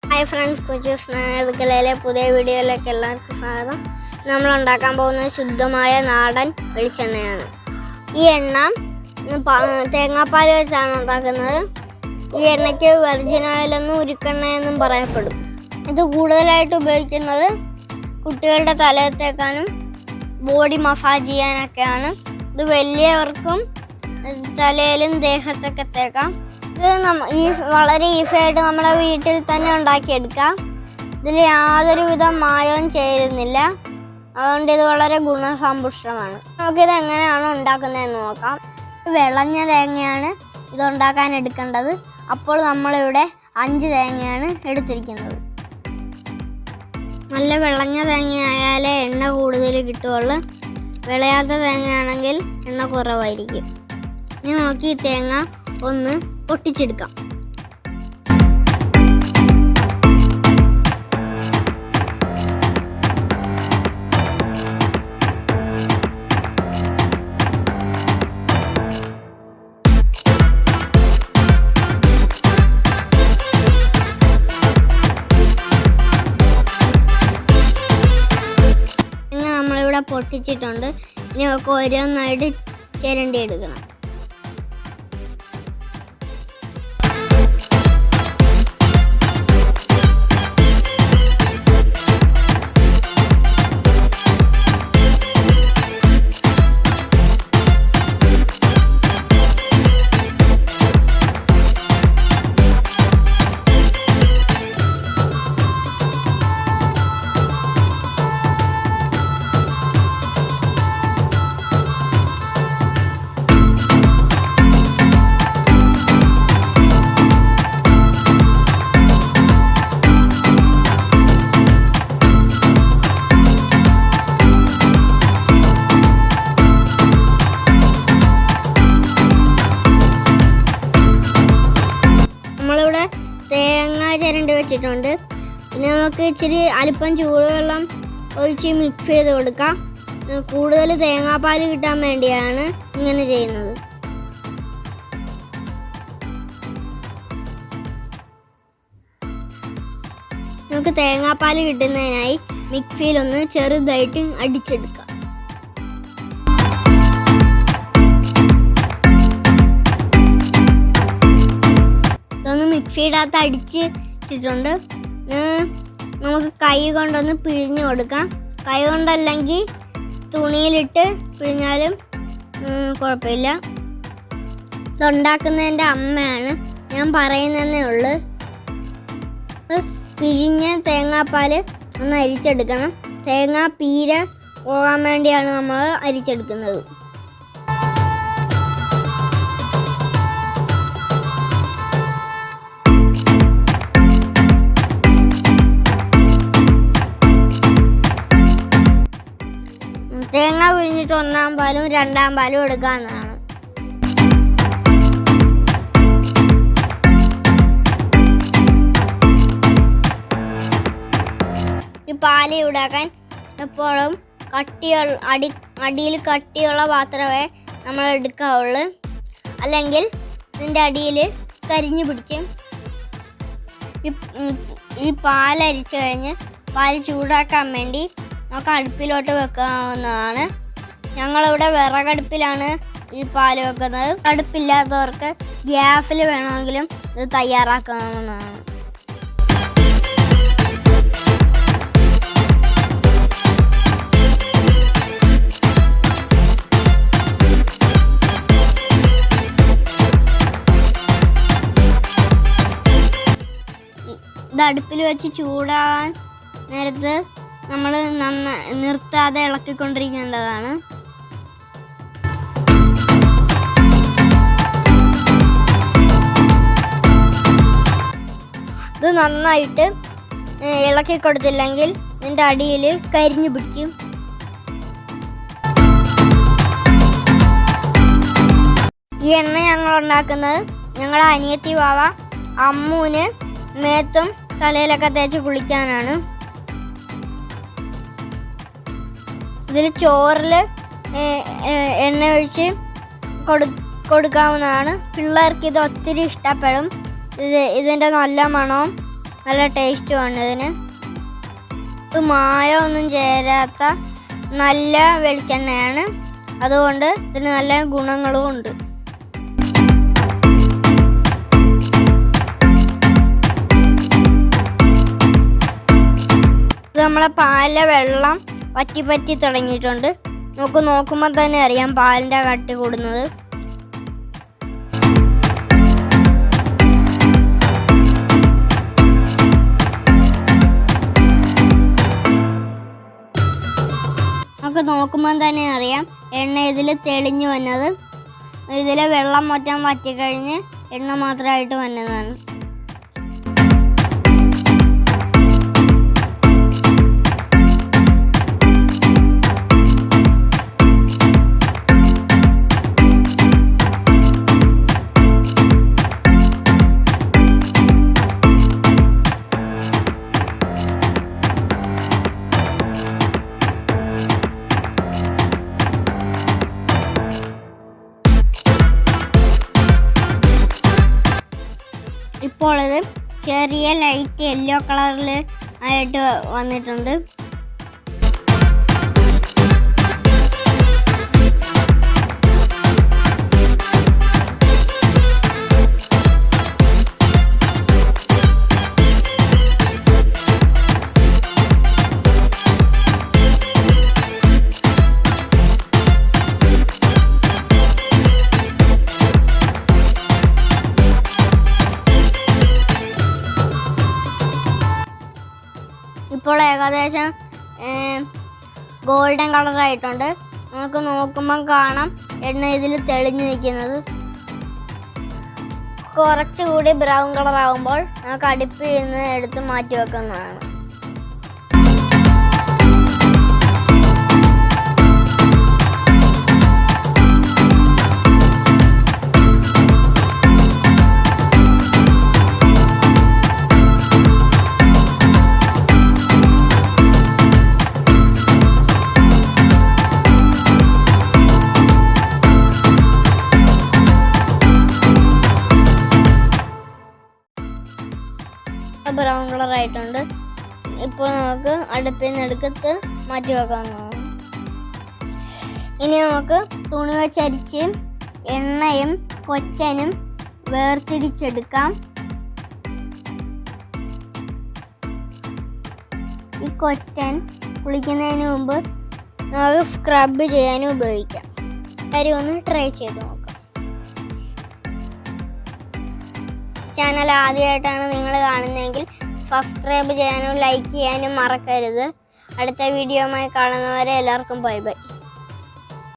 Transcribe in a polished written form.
Hi friends, കൊച്ചു സ്നേഹിതകളിലെ പുതിയ വീഡിയോയിലേക്ക് എല്ലാവർക്കും സ്വാഗതം. നമ്മൾ ഉണ്ടാക്കാൻ പോകുന്നത് ശുദ്ധമായ നാടൻ വെളിച്ചെണ്ണയാണ്. ഈ എണ്ണ തേങ്ങാപ്പാൽ വെച്ചാണ് ഉണ്ടാക്കുന്നത്. ഈ എണ്ണയ്ക്ക് വെർജിൻ ഓയിലെന്നും ഉരുക്കെണ്ണ എന്നും പറയപ്പെടും. ഇത് കൂടുതലായിട്ട് ഉപയോഗിക്കുന്നത് കുട്ടികളുടെ തലയിൽ തേക്കാനും ബോഡി മസാജ് ചെയ്യാനൊക്കെയാണ്. ഇത് വലിയവർക്കും തലയിലും ദേഹത്തൊക്കെ തേക്കാം. ഇത് വളരെ ഈസിയായിട്ട് നമ്മുടെ വീട്ടിൽ തന്നെ ഉണ്ടാക്കിയെടുക്കാം. ഇതിൽ യാതൊരുവിധ മായവും ചേരുന്നില്ല. അതുകൊണ്ട് ഇത് വളരെ ഗുണസമ്പുഷ്ടമാണ്. നമുക്കിത് എങ്ങനെയാണ് ഉണ്ടാക്കുന്നതെന്ന് നോക്കാം. വിളഞ്ഞ തേങ്ങയാണ് ഇതുണ്ടാക്കാൻ എടുക്കേണ്ടത്. അപ്പോൾ നമ്മളിവിടെ 5 തേങ്ങയാണ് എടുത്തിരിക്കുന്നത്. നല്ല വിളഞ്ഞ തേങ്ങയായാലേ എണ്ണ കൂടുതൽ കിട്ടുകയുള്ളൂ. വിളയാത്ത തേങ്ങയാണെങ്കിൽ എണ്ണ കുറവായിരിക്കും. ഇനി നോക്കി ഈ തേങ്ങ ഒന്ന് പൊട്ടിച്ചെടുക്കാം. ഇങ്ങനെ നമ്മളിവിടെ പൊട്ടിച്ചിട്ടുണ്ട്. ഇനി നമുക്ക് ഓരോന്നായിട്ട് ചിരണ്ടി എടുക്കണം. നമ്മളിവിടെ തേങ്ങ ചിരണ്ടി വെച്ചിട്ടുണ്ട്. ഇനി നമുക്ക് ഇച്ചിരി അല്പം ചൂടുവെള്ളം ഒഴിച്ച് മിക്സ് ചെയ്ത് കൊടുക്കാം. കൂടുതൽ തേങ്ങാപ്പാൽ കിട്ടാൻ വേണ്ടിയാണ് ഇങ്ങനെ ചെയ്യുന്നത്. നമുക്ക് തേങ്ങാപ്പാൽ കിട്ടുന്നതിനായി മിക്സിയിലൊന്ന് ചെറുതായിട്ട് അടിച്ചെടുക്കാം. മിക്സിയിടകത്ത് അടിച്ചിട്ടുണ്ട്. നമുക്ക് കൈ കൊണ്ടൊന്ന് പിഴിഞ്ഞു കൊടുക്കാം. കൈ കൊണ്ടല്ലെങ്കിൽ തുണിയിലിട്ട് പിഴിഞ്ഞാലും കുഴപ്പമില്ല. ഇതുണ്ടാക്കുന്നതിൻ്റെ അമ്മയാണ്, ഞാൻ പറയുന്നതേ ഉള്ളൂ. പിഴിഞ്ഞ തേങ്ങാപ്പാൽ ഒന്ന് അരിച്ചെടുക്കണം. തേങ്ങാ പീര പോകാൻ വേണ്ടിയാണ് നമ്മൾ അരിച്ചെടുക്കുന്നത്. തേങ്ങ പിഴിഞ്ഞിട്ട് 1-ാം പാലും 2-ാം പാലും എടുക്കാവുന്നതാണ്. ഈ പാല് ചൂടാക്കാൻ എപ്പോഴും അടിയിൽ കട്ടിയുള്ള പാത്രമേ നമ്മൾ എടുക്കാവുള്ളൂ. അല്ലെങ്കിൽ ഇതിൻ്റെ അടിയിൽ കരിഞ്ഞു പിടിക്കും. ഈ പാലരിച്ചു കഴിഞ്ഞ് പാല് ചൂടാക്കാൻ വേണ്ടി നമുക്ക് അടുപ്പിലോട്ട് വെക്കാവുന്നതാണ്. ഞങ്ങളിവിടെ വിറകടുപ്പിലാണ് ഈ പാല് വെക്കുന്നത്. അടുപ്പില്ലാത്തവർക്ക് ഗ്യാസിൽ വേണമെങ്കിലും ഇത് തയ്യാറാക്കാവുന്നതാണ്. ഇത് അടുപ്പിൽ വെച്ച് ചൂടാൻ നേരത്ത് നമ്മൾ നിർത്താതെ ഇളക്കിക്കൊണ്ടിരിക്കേണ്ടതാണ്. ഇത് നന്നായിട്ട് ഇളക്കി കൊടുത്തില്ലെങ്കിൽ ഇതിൻ്റെ അടിയിൽ കരിഞ്ഞു പിടിക്കും. ഈ എണ്ണ ഞങ്ങൾ ഉണ്ടാക്കുന്നത് ഞങ്ങളുടെ അനിയത്തി വാവ അമ്മൂന് മേത്തും തലയിലൊക്കെ തേച്ച് കുളിക്കാനാണ്. ഇതിൽ ചോറിൽ എണ്ണ ഒഴിച്ച് കൊടുക്കാവുന്നതാണ്. പിള്ളേർക്ക് ഇത് ഒത്തിരി ഇഷ്ടപ്പെടും. ഇതിൻ്റെ നല്ല മണവും നല്ല ടേസ്റ്റുമാണ് ഇതിന്. ഇത് മായമൊന്നും ചേരാത്ത നല്ല വെളിച്ചെണ്ണയാണ്, അതുകൊണ്ട് ഇതിന് നല്ല ഗുണങ്ങളും ഉണ്ട്. ഇത് നമ്മളെ പാലിലെ വെള്ളം പറ്റി തുടങ്ങിയിട്ടുണ്ട്. നമുക്ക് നോക്കുമ്പോൾ തന്നെ അറിയാം പാലിൻ്റെ കട്ടി കൂടുന്നത്. നമുക്ക് നോക്കുമ്പോൾ തന്നെ അറിയാം എണ്ണ ഇതിൽ തെളിഞ്ഞു വന്നത്. ഇതിലെ വെള്ളം മൊത്തം വറ്റിക്കഴിഞ്ഞ് എണ്ണ മാത്രമായിട്ട് വന്നതാണ്. ഇപ്പോൾ ഇത് ചെറിയ ലൈറ്റ് യെല്ലോ കളറിൽ ആയിട്ട് വന്നിട്ടുണ്ട്. ഇപ്പോൾ ഏകദേശം ഗോൾഡൻ കളറായിട്ടുണ്ട്. നമുക്ക് നോക്കുമ്പം കാണാം എണ്ണ ഇതിൽ തെളിഞ്ഞു നിൽക്കുന്നത്. കുറച്ചുകൂടി ബ്രൗൺ കളറാകുമ്പോൾ നമുക്ക് അടുപ്പിൽ നിന്ന് എടുത്ത് മാറ്റി വെക്കുന്നതാണ്. ബ്രൗൺ കളറായിട്ടുണ്ട്. ഇപ്പോൾ നമുക്ക് അടുപ്പിൽ നിന്ന് എടുത്ത് മാറ്റി വെക്കാവുന്നതാണ്. ഇനി നമുക്ക് തുണി വെച്ചരിച്ച് എണ്ണയും കൊറ്റനും വേർതിരിച്ചെടുക്കാം. ഈ കൊറ്റൻ കുളിക്കുന്നതിന് മുമ്പ് നമുക്ക് സ്ക്രബ് ചെയ്യാനും ഉപയോഗിക്കാം. കാര്യം ഒന്ന് ട്രൈ ചെയ്ത് നോക്കാം. ചാനൽ ആദ്യമായിട്ടാണ് നിങ്ങൾ കാണുന്നതെങ്കിൽ സബ്സ്ക്രൈബ് ചെയ്യാനും ലൈക്ക് ചെയ്യാനും മറക്കരുത്. അടുത്ത വീഡിയോയുമായി കാണുന്നവരെ എല്ലാവർക്കും ബൈ ബൈ.